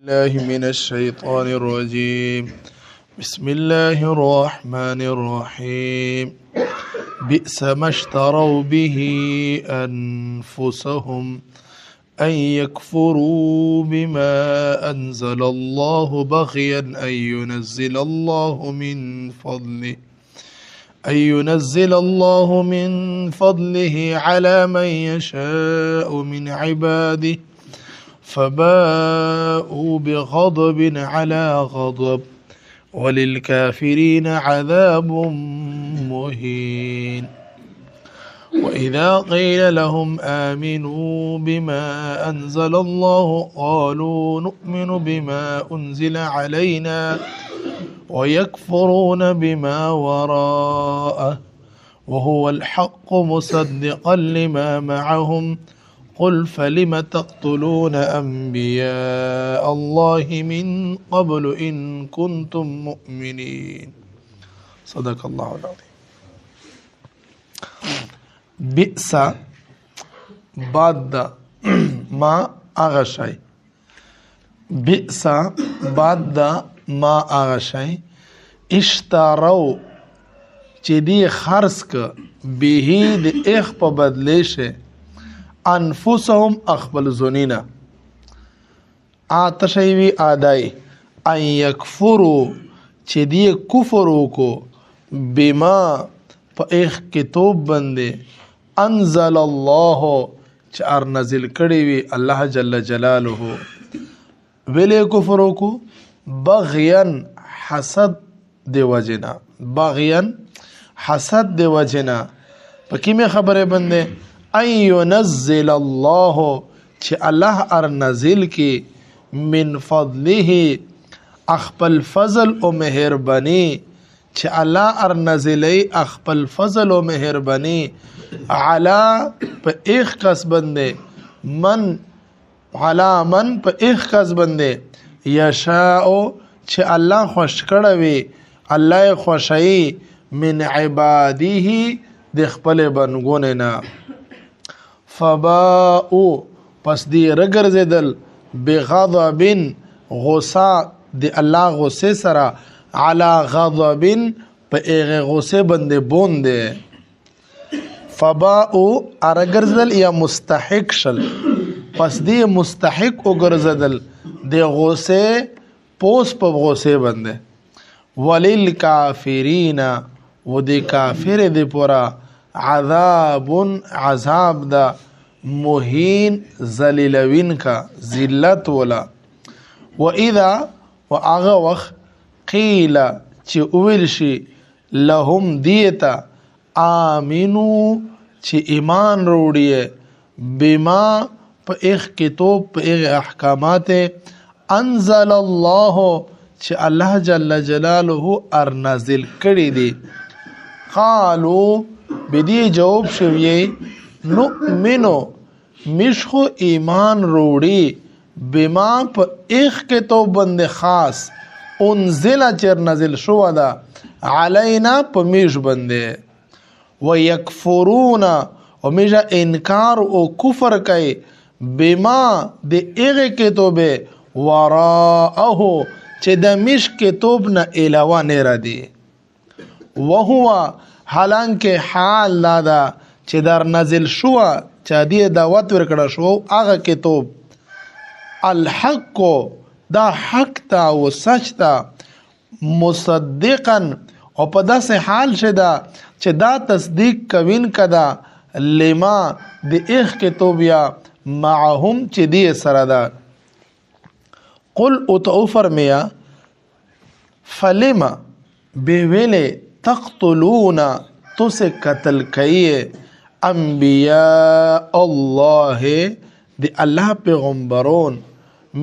الله من الشيطان الرجيم. بسم الله الرحمن الرحيم. بئس ما اشتروا به أنفسهم أن يكفروا بما أنزل الله بغيا أن ينزل الله من فضله على من يشاء من عباده فباءوا بغضب على غضب وللكافرين عذاب مهين. وإذا قيل لهم آمنوا بما أنزل الله قالوا نؤمن بما أنزل علينا ويكفرون بما وراءه وهو الحق مصدقا لما معهم قل فلم تقتلون أنبياء الله من قبل إن كنتم مؤمنين. صدق الله العظيم. بئس بعد ما أغشي، بئس بعد ما أغشي اشتروا چې دی خرڅ ک به د اخ په بدلی شه انفسهم اخبل زنینا آتشیوی آدائی ان یکفرو چې دی کفرو کو بما پا ایخ کتوب بنده انزل الله چې ار نزل کړي وی الله جل جلاله ویلے کفرو کو بغیان حسد دی وجنا، بغیان حسد دی وجنا پکی میں خبر بنده ان ينزل الله چې الله ار نازل کی من فضله اخپل فضل او مهربانی چې الله ار نازلی اخپل فضل او مهربانی علا په ایخ کس بنده من علا من په ایخ کس بنده یشاء چې الله خوش کړوي الله خوشي من عباده د خپل بنګونه نه فباءو پس دی رګرزدل بغضب غصه دی الله غصه سره علی غضب په ایغه غصه باندې بونده فباءو ارګرزدل یا مستحق شل پس دی مستحق وګرزدل دی غصه پوس په غصه باندې وللکافرین و دی کافر دی پورا عذاب دا مهین ذلیلوین کا ذلت ولا و اذا و آغا وقت قیل چی اویل شی لهم دیتا آمینو چی ایمان روڑیے بما پا ایخ کتوب پا ایخ احکامات انزل اللہ چی اللہ جل جلالہ ارنازل کری دی قالو بدی جواب شویه نؤمنو مشخو ایمان روڑی بما پا ایخ کے تو بند خاص انزل چر نزل شو دا علینا پا میش بندے و یکفرون و میشا انکار و کفر کئی بما دی ایغ کے تو بے وراءہو چه دا میش کے توب نا علاوہ نیرہ دی وہو حالانکه حال دادا چې در نازل شو چا دی دعوت ورکړه شو هغه کتاب الحق دا حق تا او سچ تا مصدقا او په داسې حال شدا چې دا تصدیق کوین کدا لما د اخ کتاب یا معهم چې دی سره دا قل او تو فرمیا فلما به ویله تقتلون تو سے قتل کئیے انبیاء اللہ دی اللہ پیغمبرون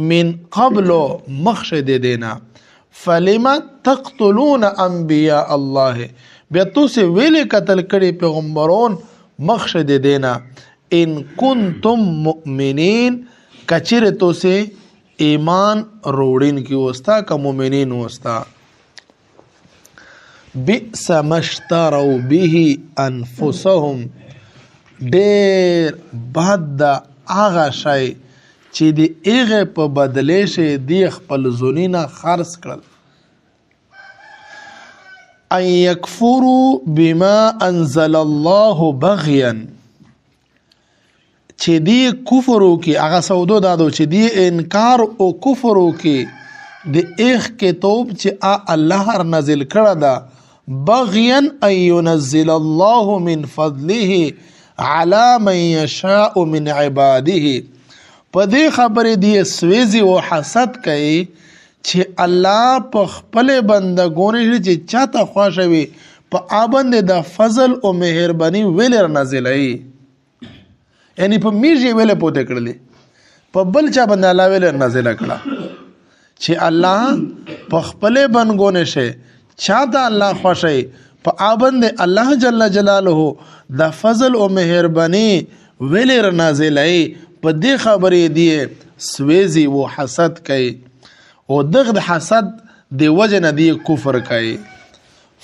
من قبل مخشد دینا فلما تقتلون انبیاء اللہ بیا تو سے ویلے قتل کری پیغمبرون مخشد دینا ان کنتم مؤمنین کچر تو سے ایمان روڑین کی وستا کا مومنین وستا بئس ما اشتروا به انفسهم ډیر بد هغه شی چې د هغه په بدله شي دی خپل زونینا خرڅ کړل ان یکفروا بما انزل الله بغیا چې دی کفر وکي هغه سودو دادو چې دی انکار او کفر وکي د اخ کتاب چې الله نازل کړه دا بغیا ان ينزل الله من فضله على من يشاء من عباده په دې خبرې دی سويزي او حسد کوي چې الله په خپل بندګانو چې چاته خوښوي په آبند د فضل او مهرباني ویل نازلای یعنی په میږي ویل پوته کړلې په بل چا باندې الله ویل نازل کړه چې الله په خپل بندګانو شي چاته الله خوښي په آبند الله جل جلاله د فضل او مهرباني ویل نازلای په دې خبرې دی سويزي او حسد کوي او دغه حسد دی وجه نه دی کفر کوي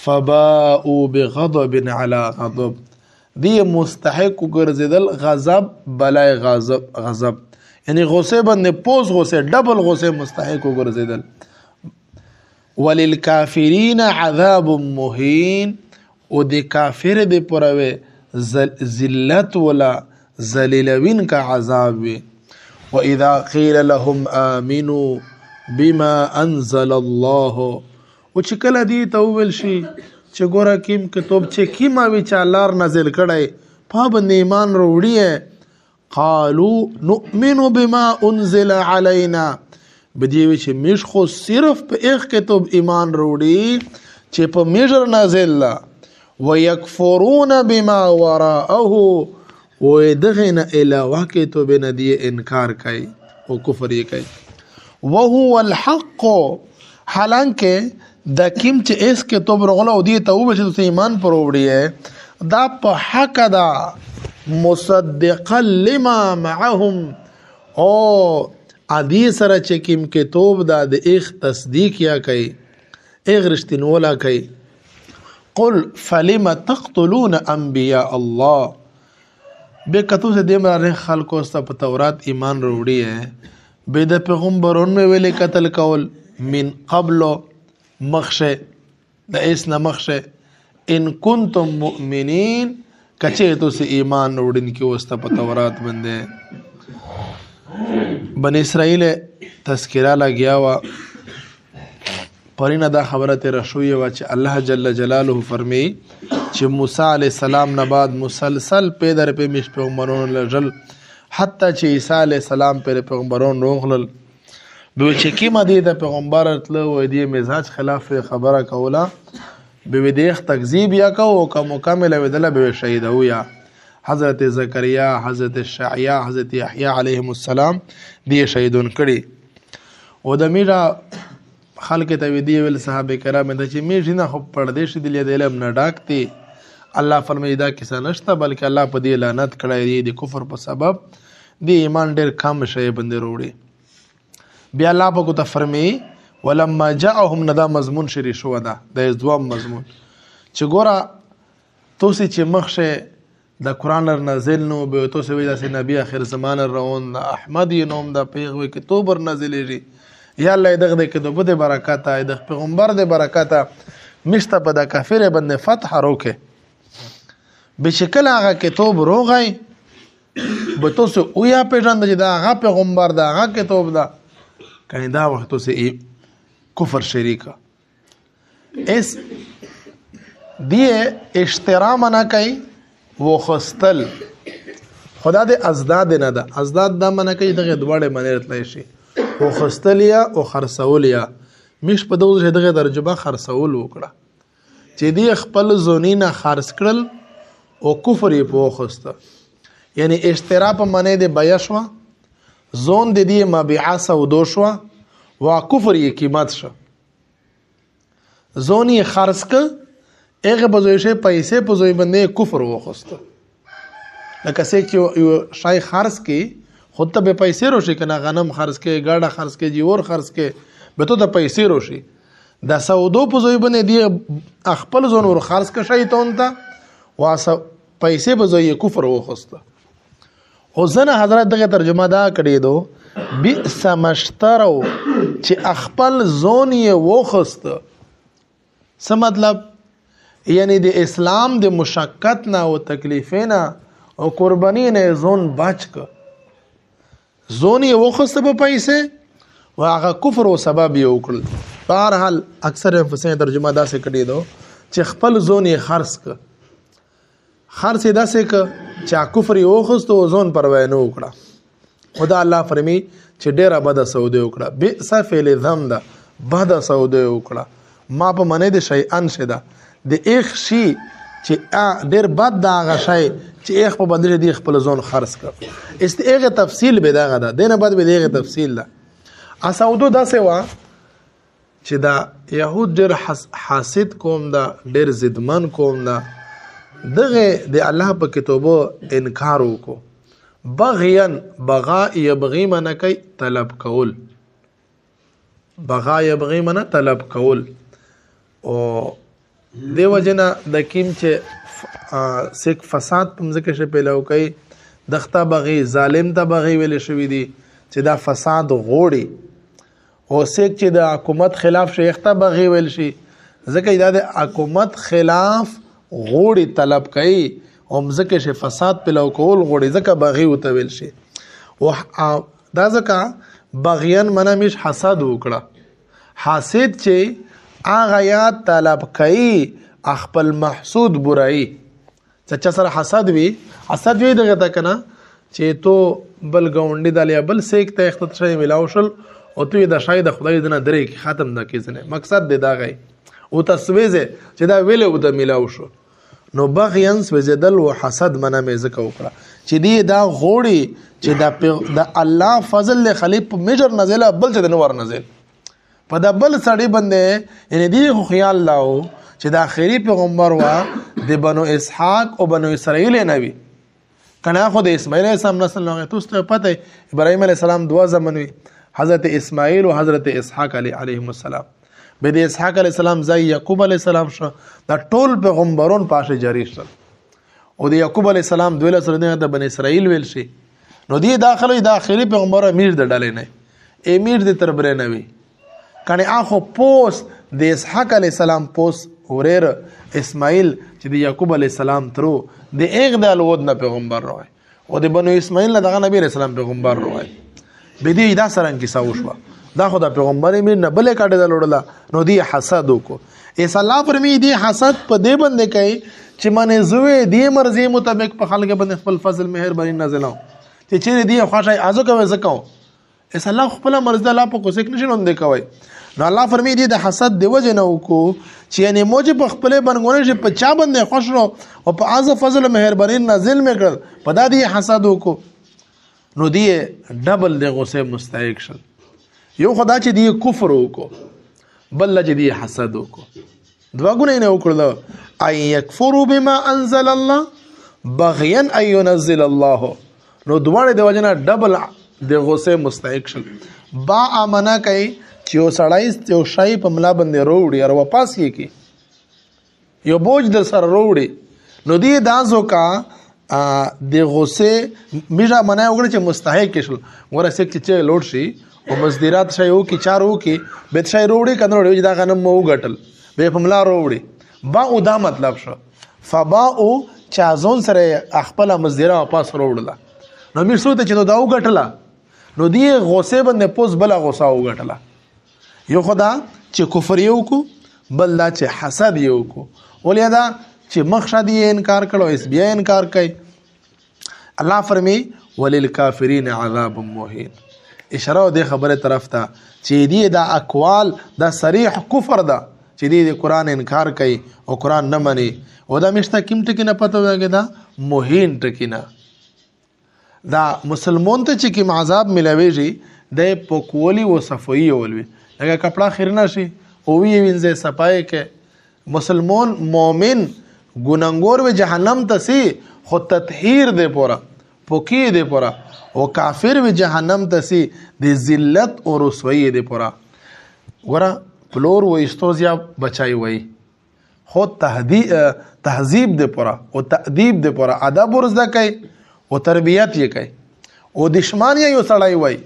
فباءوا بغضب على غضب دی مستحق ګرځیدل غضب بلای غضب یعنی غصه باندې پوز غصه ډبل غصه مستحق ګرځیدل وللکافرین عذاب مهین او دی کافر دی پروي ذلت ولا ذلیلوین کا عذاب وي واذا قيل لهم امنوا بما انزل الله او چې کله دی ته ویل شي چې ګوره کیم کتاب چې کیما وی چې الله نازل کړي په باندې ایمان وروړي قالوا نؤمن بما انزل علينا بدی وی چې مش خو صرف په ایک کتاب ایمان وروړي چې په میجر نازل لا ويكفرون بما وراءه ودغنا الى واقعته بندی انکار کوي او کفر یې کوي وهو الحق حالانکه د کیم چې اس کې تو برغله او دی ته و چې ایمان پر وړي دا په حق دا مصدقا لما معهم او ادي سره چې کیم کې توب دا د اخ تصدیق یا کوي اغ رښتینولا کوي قل فلم تقتلون انبیاء الله به کتو سے دیم را خلکو است په تورات ایمان وروړي به د پیغمبرون مې ویلې قتل کول من قبل مخشه د اسنا مخشه ان کنتم مؤمنین کچه تو سے ایمان وروړي کې واست په تورات باندې بن اسرائیل تذکرہ لګیا وا پرینه دا خبره تر شوې و چې الله جل جلاله فرمایي چې موسی علی السلام نه بعد مسلسل پیدر په مش پیغمبرونو لجل حتی چې عیسی علی السلام پر پیغمبرونو روغلل به چې کیما دی د پیغمبر تل و دی مزاج خلاف خبره کوله به دیخ تکذیب یا کو او مکمل ودله به شهید او یا حضرت زکریا حضرت شعیا حضرت یحیی علیهم السلام دی شهیدون کړي او د میرا خلق ته دی ول صحابه کرام د چې میږي نه خو پردیش دی له علم نه ډاکتي الله فرمایي دا کیسه نشته بلکې الله په دې لعنت کړی دی کفر په سبب دی ایمان ډیر کم شي بند وروړي بیا الله په کو ته فرمایي ولما جاءهم ندا مضمون شری شو دا د دوام مضمون چې ګوره توسي چې مخشه د قران نازل نو به توسي وی د نبی اخر زمان روان احمد نوم د پیغوي کتاب نازلېږي یا الله دغه کې د بده برکات د پیغمبر د برکات مشته په د کافر باندې فتح روکه بشکل هغه کتاب روغای به تاسو او یا پیژند چې دا هغه پیغمبر دا هغه کتاب دا کله دا وخت تاسو کفر شریکه اس دی اشترام نه کوي و خستل خدا د ازداد نه ده ازداد د منه کوي دغه دواړه منې راتلی شي او خستلیا او خرڅولیا مش په دوه دغه درجه خرڅول وکړه چې دی خپل زونینا خرڅ کړل او کفر یې په خوسته یعنی اشترا په معنی د بیا شو زون د دې مبيعه سودو شو وا کفر یې قیمت شو زونی خرڅ ک هغه بزویشه پیسې په زوی باندې کفر وخسته لکه چې یو شای خرڅ کی خود ته به پیسې روشي کنه غنم خرڅ کې گاډه خرڅ کې جیور خرڅ کې به ته د پیسې روشي د سودو په زوی باندې دی خپل زون ور خرڅ ک شیطان ته واسه پیسې په زوی کفر وخسته او زنه حضرت دغه ترجمه دا کړی دو بئس مشترو چې خپل ځون یې وخست. څه مطلب؟ یعنی د اسلام د مشقت نه او تکلیف نه او قربانی نه ځون بچ ک، ځون یې وخست په پیسې او هغه کفر او سبب یې وکړل. بهرحال اکثر مفسرین ترجمه داسې کړي دو چې خپل ځون یې خرڅ ک، خرڅ یې داسې ک چې کفر یې وخست او ځون پروا نه وکړه. خدا الله فرمی چې ډیره بده سوده وکړه. بئس فعل ذم ده، بده سوده وکړه. ما په منې د شی ان شدا د اخ شی چې ډیر بد دا هغه شی چې اخ په بدل دی خپل ځون خرڅ کړ. استغه تفصیل به داغه ده، دینه بعد به دغه تفصیل ده. اسودو داسې وا چې دا يهود ډیر حاسد قوم ده، ډیر ضدمن قوم ده. دغه د الله په کتابو انکار وکړو. بغیان بغا یبغی من کوي طلب کول، بغا یبغی من طلب کول. او دیو جنا د کیم چې سیک فساد په مزه کې پیلاو کوي، دغه بغي ظالم ته بغي ویل شوی دی چې دا فساد غوړي. او سیک چې د حکومت خلاف شیخته بغي ویل شي، ځکه دا د حکومت خلاف غوړي طلب کوي او مزه کې فساد پیلاو کول غوړي، ځکه بغي وته ویل شي. او دا ځکه بغیان منه مش حسد وکړه. حاسد چې هغه یا طلب کوي خپل محسود برای. چې سره حسد وي، حسد وي دغه تا کنه چې تو بل گاونډي دالیا بل سیک ته اخت شي ملاو شل او تو د شاید خدای دنه درې کې ختم د کیسنه مقصد دی دا غي او تسويزه چې دا ویله او د ملاو شو. نو بغیان سوزدل او حسد منه مې زکه وکړه چې دی دا غوړي چې د الله فضل له خلیف میجر نازله بل څه د نور نازل په د بل سړی باندې. یعنی دی خو خیال لاو چې د اخري پیغمبر وا د بنو اسحاق او بنو اسرائیل نه وي کنه. خو د اسماعیل علیه السلام نسل نه توسته پته ابراهیم علیه السلام دوا زمن وي، حضرت اسماعیل او حضرت اسحاق علیهم السلام. به د اسحاق علیه السلام ځای یعقوب علیه السلام شو. دا ټول پیغمبرون پاشه جاری شول. او د یعقوب علیه السلام دویل سره د بنی اسرائیل ویل شي. نو دی داخله د اخري پیغمبر امیر د ډلې نه، امیر د تربره نه وي کنه. اخو پوس د اسحاق علیه السلام پوس اوریر اسماعیل چې د یعقوب علیه السلام ترو د اغ د الود نه پیغمبر راوي او د بنو اسماعیل نه دغه نبی رسول الله پیغمبر راوي. به دې دا سره کې ساوشوا دا خو د پیغمبر امیر نه بلې کاټه د لوړلا. نو دی حسد وکړو. ایس الله فرمی دی حسد په دې باندې کوي چې منه زوی دی مرزي مطابق په خلک باندې خپل فضل مهرباني نازلو چې چیرې دی خوشای ازو کوي زکاو. ایس الله خپل مرزه الله په کوڅه کې نشون دی کوي. نو الله فرمی دی د حسد دی وجه نه وکړو چې یعنی موجه په خپل بنګونه چې په چا باندې خوش رو او په ازو فضل مهرباني نازل میکړ په دا دی حسد وکړو. نو دی ډبل د غصه مستحق شل. یو خدا چې دی کفر وکړو، بل چې دی حسد وکړو. دوا ګونه نه وکړل. اي يكفروا بما انزل الله بغيا ان ينزل الله. نو دواړه د وجنه ډبل د غصه مستحق شل. با امنه کوي چې یو سړی یو شای په ملا باندې وروړي او واپس یې کی یو بوج د سر وروړي. نو دی دازو کا د غصه میجا منه وګړي چې مستحق شل. ورسې چې لوټ شي او مزدورات شای او کی چارو کی به شای وروړي کنه وروړي دا غنم مو غټل به په ملا وروړي. با او دا مطلب شو فبا او چازون سره خپل مزدورا واپس وروړله. نو مې سوته چې دا وګټله. نو دی غصه باندې پوس بل غصه وګټله. یو خدا چې کفر یو کو، بل دا چې حسد یو کو. ولیا دا چې مخشد یې انکار کړو، اس بیا انکار کوي. الله فرمی وللکافرین عذاب مهین. اشاره دې خبره طرف ته چې دې دا اقوال دا صریح کفر ده چې دې قرآن انکار کوي او قرآن نه مني. او دا مشته کوم ټکی نه پته وګه دا مهین ټکی نه. دا مسلمان ته چې کوم عذاب ملويږي د پوکولی او صفوی ولوي لکه کپڑا خیرنا شي او وی وینځه صفای کې. مسلمان مؤمن ګناګور و جهنم ته سي خو تطهیر دې پورا پوکی دې پورا. او کافر و جهنم ته سي د ذلت او رسوایی دې پورا. ګوره پلور و استوزیا بچای وای خو تهذیب دې پورا او تادیب دې پورا ادب ورزده کوي او تربیت یې کوي. او دشمن یې یو سړی وای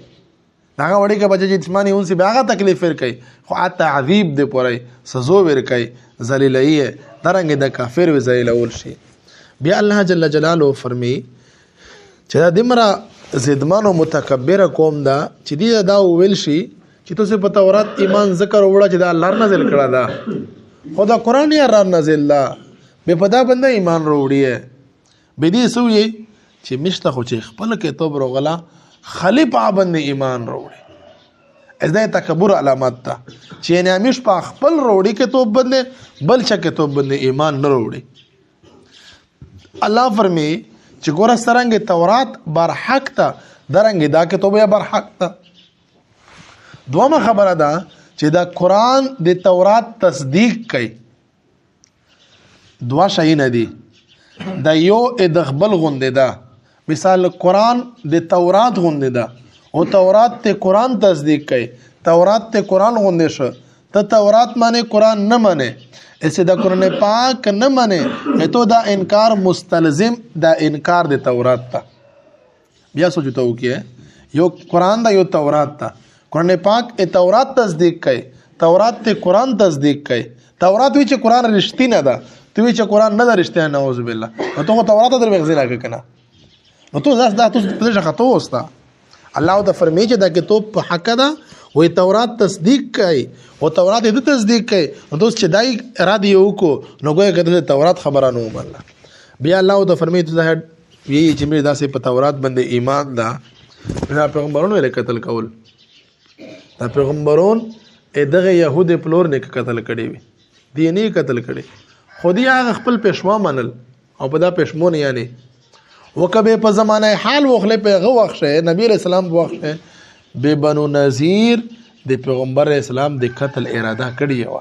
هغه وړي کې بچي جسمانی اون سي هغه تکلیف ور کوي خو تعذيب دې پوري سزو ور کوي ذلیلای درنګ د کافر و ذلیل اول شي بیا الله جل جلاله فرمي چې دا دمره زدمان او متکبر قوم دا چې دی دا ویل شي چې تاسو په تورات ایمان ذکر وړه چې دا الله نازل کړه دا خدا قران یې را نازل لا به پدا بنده ایمان وروړي به دې سوې چې مشته خو چې خپل کې توب روغلا خلیف باندې ایمان وروړي ازدا تکبر علامات تا چې نه مش په خپل وروړي کې توب بدله بل چا کې توب بدله ایمان نه وروړي الله فرمي چې ګوره سرنګ تورات بر حق ته درنګ دا کې توبه بر حق ته دومره خبره ده چې دا قران د تورات تصدیق کوي دوا شي نه دي دا یو ادخبل غونډه ده مثال قران د تورات غونډه ده او تورات ته قران تصدیق کوي تورات ته قران غونډه شو ته تورات معنی قران نه معنی ایسے دا قرآن پاک نه مانے تو دا انکار مستلزم دا انکار د تورات تا بیا سوچتا ہو کیا یو قرآن دا یو تورات تا قرآن پاک ای تورات تصدیق کئی تورات تے قرآن تصدیق کئی تورات وی چه قرآن رشتی نه دا تو وی چه قرآن نه دا رشتی نعوذ باللہ نو تو تورات در بغزی لکه کنا نو تو دا تو پدش خطو ہوستا اللہ دا فرمی چه دا کہ تو پا حق دا وی تورات تصدیق کوي او تورات دې تصدیق کوي نو دوست چې دای اراده یو کو نو ګویا کته تورات خبره نو الله بیا الله د فرمایي ته یی چې مې داسې په تورات باندې ایمان دا پیغمبرونو له قتل کول دا پیغمبرون دغه يهود پلور نه قتل کړي وي دی نه قتل کړي خودي هغه خپل پښما منل او په دا پښمون یعنی وکبه په زمانه حال وخله په غو وخت نبی رسول الله وخت به بنو نذیر د پیغمبر اسلام د قتل اراده کړی و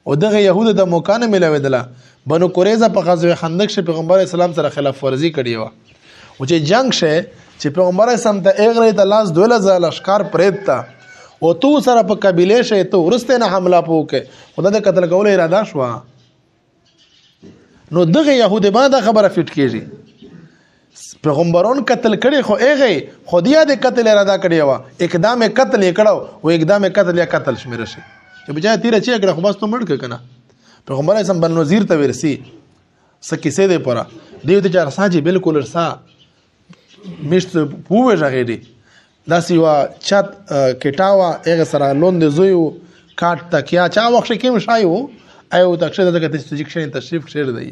او دغه يهود د موکانه ملویدله بنو قریظه په غزوه خندق شه پیغمبر اسلام سره خلاف ورزي کړی و او چې جنگ شه چې پیغمبر اسلام ته اغره د لاس دوله ز لشکار پریت او تو سره په قبيله شه ته ورسته نه حمله پوکه خدای د قتل کول اراده شو نو دغه يهود باندې خبره فټ کیږي پیغمبرون قتل کړي خو هغه خودیا د قتل اراده کړی و اقدام قتل کړو او اقدام قتل یا قتل شمیر شي چې بجای تیر چې کړه خو بس ته مړ کنه پیغمبر اعظم بن وزیر ته ورسی سکیسه ده پورا دیو ته چار ساجي بالکل ارسا مشت پوه ژغېدی داسې وا چت کټاوا هغه سره لوند زویو کاټ تکیا چا وخت کې مشایو ایو تکشه دغه تشریف تشریف شیر دی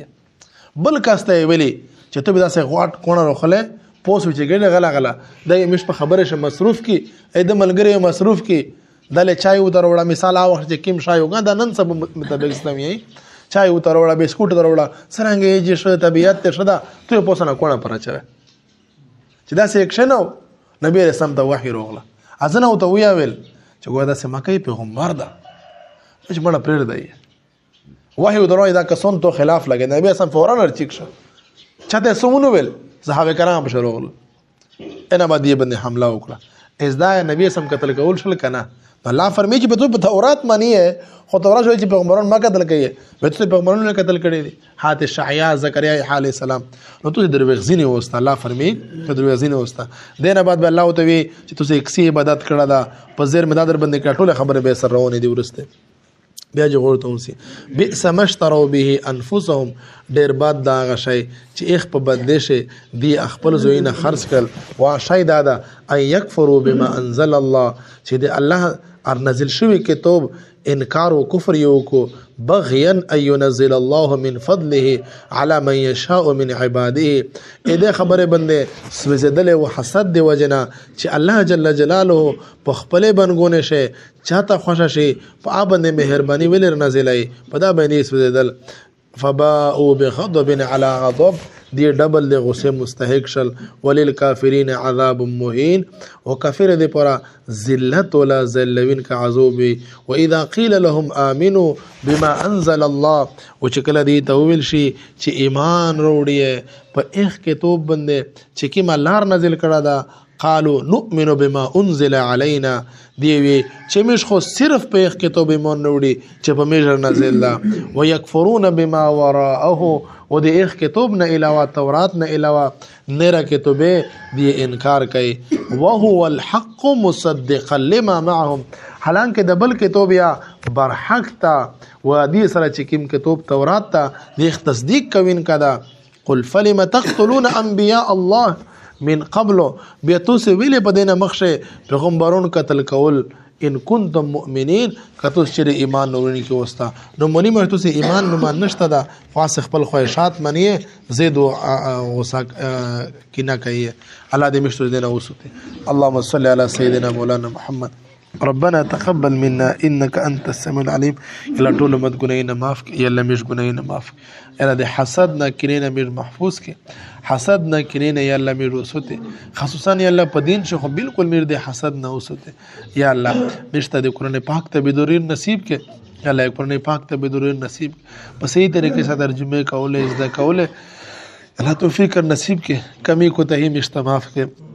بل کاسته ویلي چې ته به داسې غواټ کونه روخله پوس چې ګډه غلا د مش په خبره شه مصروف کی د ملګری مصروف کی دله چای و دروړه مثال او وخت کې کیم شایو غدا نن سب مطابق اسلامي چای و دروړه بسکوټ دروړه سرنګ یې چې طبيعت ته شدا ته پوسنه کونه پر چره چې داسې اکشنو نبی رسول ته وحی روغله ازنه او ته ویا ویل چې ګویا داسې مکه پیغمبر ده چې مړه پرېړ دی وحی دروي دا کسون تو خلاف لګي نبی رسول فورا ورچیک شو چاته سمونو ویل صحابه کرام بشرول انا باندې باندې حمله وکړه ازدا نبی سم قتل کول شل کنه الله فرمایي چې په تورات معنی ہے خو تورات شوی چې پیغمبرون ما قتل کړي به ته پیغمبرون قتل کړي دي حات شعیا زکریا علیه السلام نو ته دروغزینی وسته الله فرمایي ته دروغزینی وسته دینه بعد به الله او ته وی چې تاسو اکسی عبادت کړه دا په زیر مدادر باندې کټوله خبره به سر روانې دی ورسته بیا جو غورته ونسي بئس مشتروا به انفسهم ډیر باد دا غشي چې اخ په بدشه دی خپل زوینه خرج کړ وا شای دادا اي يكفروا بما انزل الله چې دی الله ار نازل شوی کتاب انکار او کفر یو کو بغيا ان ينزل الله من فضله على من يشاء من عباده اې خبره بنده سوزدل او حسد دی وجنا چې الله جل جلاله په خپل بنګونه شي چاته خوشا شي په باندې مهرباني ولر نازلای په دا باندې سوزدل فباءوا بغضب على غضب دی ډبل د غصه مستحق شل وللکافرین عذاب مهین وکافر دی پورا ذلت ولا ذلوین کا عذاب واذا قيل لهم امنوا بما انزل الله وچکل دی تویل شي چې ایمان وروړي په اخ کې توب بنده چې کی ما لار نازل کړه دا قالوا نؤمن بما انزل علينا دیوی چې موږ خو صرف په یو کتاب ایمان وروړي چې په موږ نازل ده ويكفرون بما وراءه و د یو کتاب نه علاوه تورات نه علاوه نره کتابه دی انکار کوي وهو الحق مصدقا لما معهم حالانکه د بل کتاب یا برحق تا و دې سره چې کوم کتاب تورات ته د تصدیق کوین کدا قل فلم تقتلون انبیاء الله من قبل بیا تاسو ویلې په دینه مخشه پیغمبرون قتل کول ان کنتم مؤمنین کتو چې ایمان نورنی کې وستا نو مونږ مې تاسو ایمان نو مان نشته دا فاسق خپل خواهشات منیه زید غصه کینا کوي الله دې مشتو دینه وسوته اللهم صل علی سیدنا مولانا محمد ربنا تقبل منا انك انت السميع العليم يلا طول مد گناهنا معاف يلا مش گناهنا معاف يلا د حسد نه کینه میر محفوظ کې حسد نه کینه یلا میر وسوته خصوصا یلا په دین شو بالکل میر د حسد نه وسوته یا الله مشته د قران پاک ته بدورین نصیب کې یلا قران پاک ته بدورین نصیب په صحیح طریقې سره ترجمه کوله زده کوله الله توفیق نصیب کې کمی کوتاهی مشته معاف کې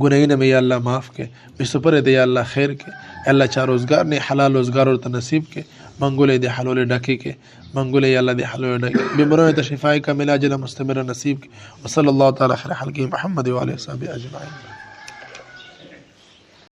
گناہین میں یا اللہ معاف کے بسپر دے یا اللہ خیر کے اللہ چار روزگار نے حلال روزگار اور تنصیب کے منگولے دے حلول ڈاکے کے منگولے یا اللہ دے حلول ڈاکے بیماروں تشفائی کا ملا جل مستمر نصیب کے وصلی اللہ تعالی خیر حلقی محمد و علیہ وصحبہ اجمعین